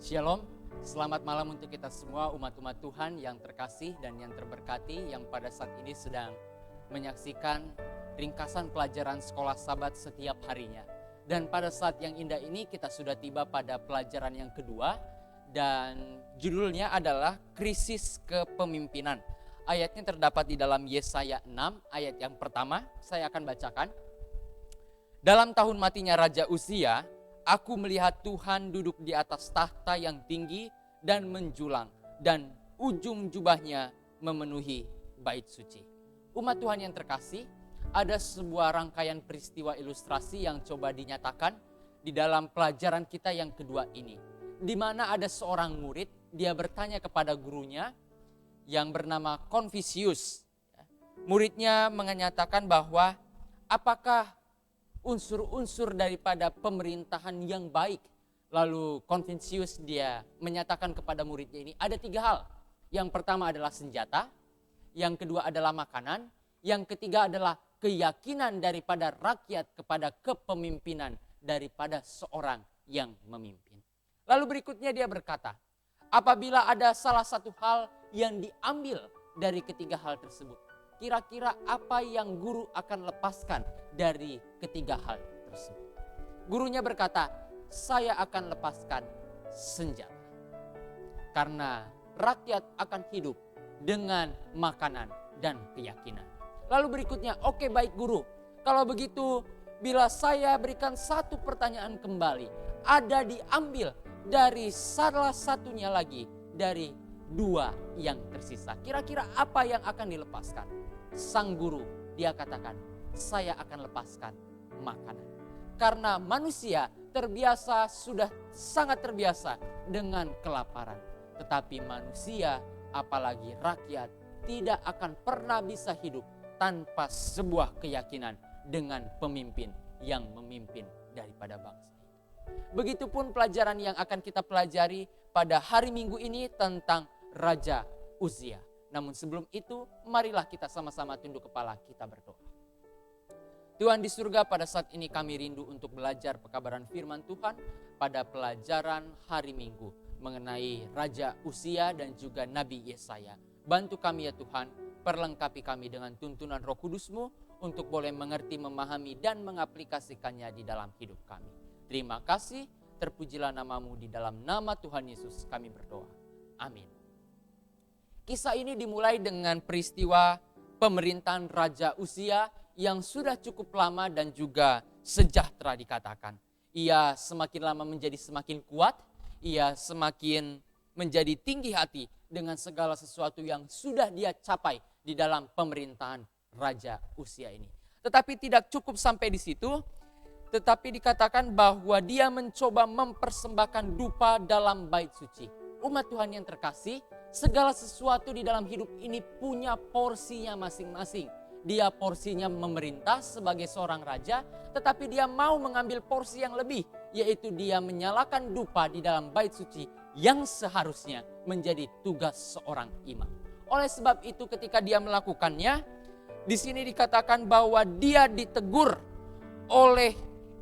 Shalom, selamat malam untuk kita semua umat-umat Tuhan yang terkasih dan yang terberkati yang pada saat ini sedang menyaksikan ringkasan pelajaran sekolah Sabat setiap harinya. Dan pada saat yang indah ini kita sudah tiba pada pelajaran yang kedua dan judulnya adalah krisis kepemimpinan. Ayatnya terdapat di dalam Yesaya 6 ayat yang pertama, saya akan bacakan. Dalam tahun matinya Raja Uzia, aku melihat Tuhan duduk di atas tahta yang tinggi dan menjulang, dan ujung jubahnya memenuhi bait suci. Umat Tuhan yang terkasih, ada sebuah rangkaian peristiwa ilustrasi yang coba dinyatakan di dalam pelajaran kita yang kedua ini. Di mana ada seorang murid, dia bertanya kepada gurunya yang bernama Confucius. Muridnya menyatakan bahwa apakah unsur-unsur daripada pemerintahan yang baik. Lalu Confucius dia menyatakan kepada muridnya ini ada 3 hal. Yang pertama adalah senjata, yang kedua adalah makanan, yang ketiga adalah keyakinan daripada rakyat kepada kepemimpinan daripada seorang yang memimpin. Lalu berikutnya dia berkata, apabila ada salah satu hal yang diambil dari ketiga hal tersebut, kira-kira apa yang guru akan lepaskan dari ketiga hal tersebut? Gurunya berkata, saya akan lepaskan senjata. Karena rakyat akan hidup dengan makanan dan keyakinan. Lalu berikutnya, oke baik guru. Kalau begitu, bila saya berikan satu pertanyaan kembali, ada diambil dari salah satunya lagi dari 2 yang tersisa. Kira-kira apa yang akan dilepaskan? Sang guru dia katakan, saya akan lepaskan makanan. Karena manusia sudah sangat terbiasa dengan kelaparan. Tetapi manusia, apalagi rakyat, tidak akan pernah bisa hidup tanpa sebuah keyakinan dengan pemimpin yang memimpin daripada bangsa. Begitupun pelajaran yang akan kita pelajari pada hari Minggu ini tentang Raja Uzia. Namun sebelum itu, marilah kita sama-sama tunduk kepala, kita berdoa. Tuhan di surga, pada saat ini kami rindu untuk belajar pekabaran firman Tuhan pada pelajaran hari Minggu mengenai Raja Uzia dan juga Nabi Yesaya. Bantu kami ya Tuhan, perlengkapi kami dengan tuntunan Roh Kudus-Mu untuk boleh mengerti, memahami dan mengaplikasikannya di dalam hidup kami. Terima kasih, terpujilah nama-Mu, di dalam nama Tuhan Yesus kami berdoa. Amin. Kisah ini dimulai dengan peristiwa pemerintahan Raja Uzia yang sudah cukup lama dan juga sejahtera dikatakan. Ia semakin lama menjadi semakin kuat, ia semakin menjadi tinggi hati dengan segala sesuatu yang sudah dia capai di dalam pemerintahan Raja Uzia ini. Tetapi tidak cukup sampai di situ, tetapi dikatakan bahwa dia mencoba mempersembahkan dupa dalam bait suci. Umat Tuhan yang terkasih, segala sesuatu di dalam hidup ini punya porsinya masing-masing. Dia porsinya memerintah sebagai seorang raja, tetapi dia mau mengambil porsi yang lebih, yaitu dia menyalakan dupa di dalam bait suci yang seharusnya menjadi tugas seorang imam. Oleh sebab itu ketika dia melakukannya, di sini dikatakan bahwa dia ditegur oleh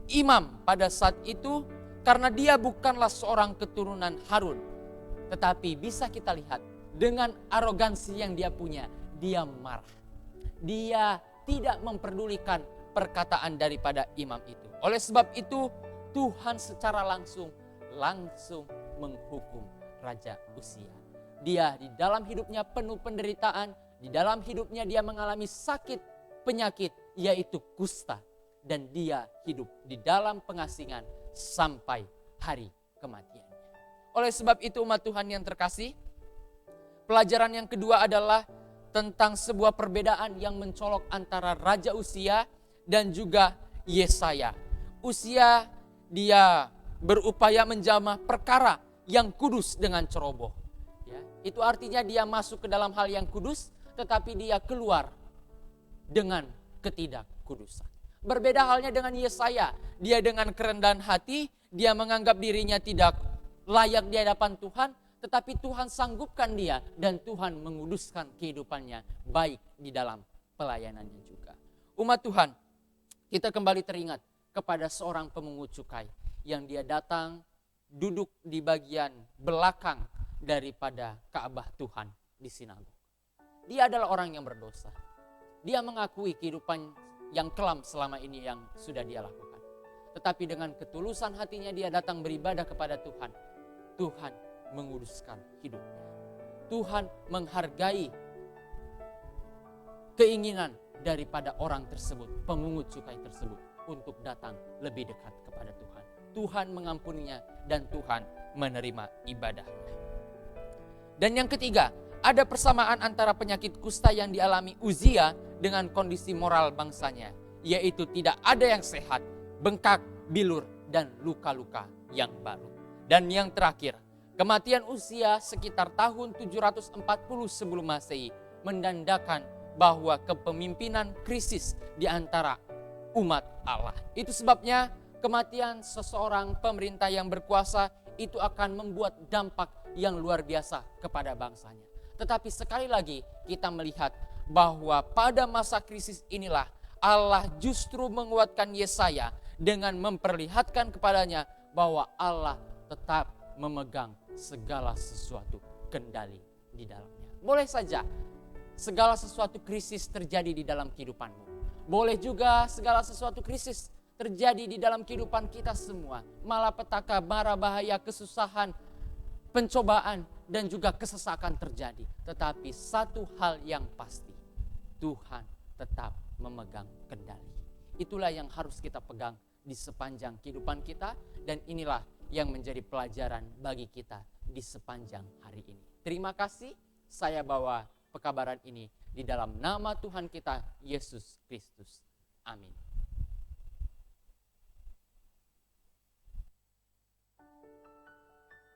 imam pada saat itu karena dia bukanlah seorang keturunan Harun. Tetapi bisa kita lihat dengan arogansi yang dia punya, dia marah. Dia tidak memperdulikan perkataan daripada imam itu. Oleh sebab itu Tuhan secara langsung menghukum Raja Uzia. Dia di dalam hidupnya penuh penderitaan, di dalam hidupnya dia mengalami sakit penyakit yaitu kusta. Dan dia hidup di dalam pengasingan sampai hari kematiannya. Oleh sebab itu umat Tuhan yang terkasih, pelajaran yang kedua adalah tentang sebuah perbedaan yang mencolok antara Raja Uzia dan juga Yesaya. Uzia dia berupaya menjamah perkara yang kudus dengan ceroboh. Ya, itu artinya dia masuk ke dalam hal yang kudus, tetapi dia keluar dengan ketidakkudusan. Berbeda halnya dengan Yesaya. Dia dengan kerendahan hati, dia menganggap dirinya tidak layak di hadapan Tuhan, tetapi Tuhan sanggupkan dia dan Tuhan menguduskan kehidupannya baik di dalam pelayanannya juga. Umat Tuhan, kita kembali teringat kepada seorang pemungut cukai yang dia datang duduk di bagian belakang daripada Ka'bah Tuhan di sinagog. Dia adalah orang yang berdosa. Dia mengakui kehidupan yang kelam selama ini yang sudah dia lakukan. Tetapi dengan ketulusan hatinya dia datang beribadah kepada Tuhan. Tuhan menguduskan hidupnya. Tuhan menghargai keinginan daripada orang tersebut, pemungut cukai tersebut, untuk datang lebih dekat kepada Tuhan. Tuhan mengampuninya dan Tuhan menerima ibadahnya. Dan yang ketiga, ada persamaan antara penyakit kusta yang dialami Uzia dengan kondisi moral bangsanya, yaitu tidak ada yang sehat, bengkak, bilur, dan luka-luka yang baru. Dan yang terakhir, kematian Uzia sekitar tahun 740 sebelum Masehi menandakan bahwa kepemimpinan krisis di antara umat Allah. Itu sebabnya kematian seseorang pemerintah yang berkuasa itu akan membuat dampak yang luar biasa kepada bangsanya. Tetapi sekali lagi kita melihat bahwa pada masa krisis inilah Allah justru menguatkan Yesaya dengan memperlihatkan kepadanya bahwa Allah tetap memegang segala sesuatu kendali di dalamnya. Boleh saja segala sesuatu krisis terjadi di dalam kehidupanmu. Boleh juga segala sesuatu krisis terjadi di dalam kehidupan kita semua. Malapetaka, mara bahaya, kesusahan, pencobaan, dan juga kesesakan terjadi. Tetapi satu hal yang pasti, Tuhan tetap memegang kendali. Itulah yang harus kita pegang di sepanjang kehidupan kita. Dan inilah yang menjadi pelajaran bagi kita di sepanjang hari ini. Terima kasih, saya bawa pekabaran ini di dalam nama Tuhan kita, Yesus Kristus. Amin.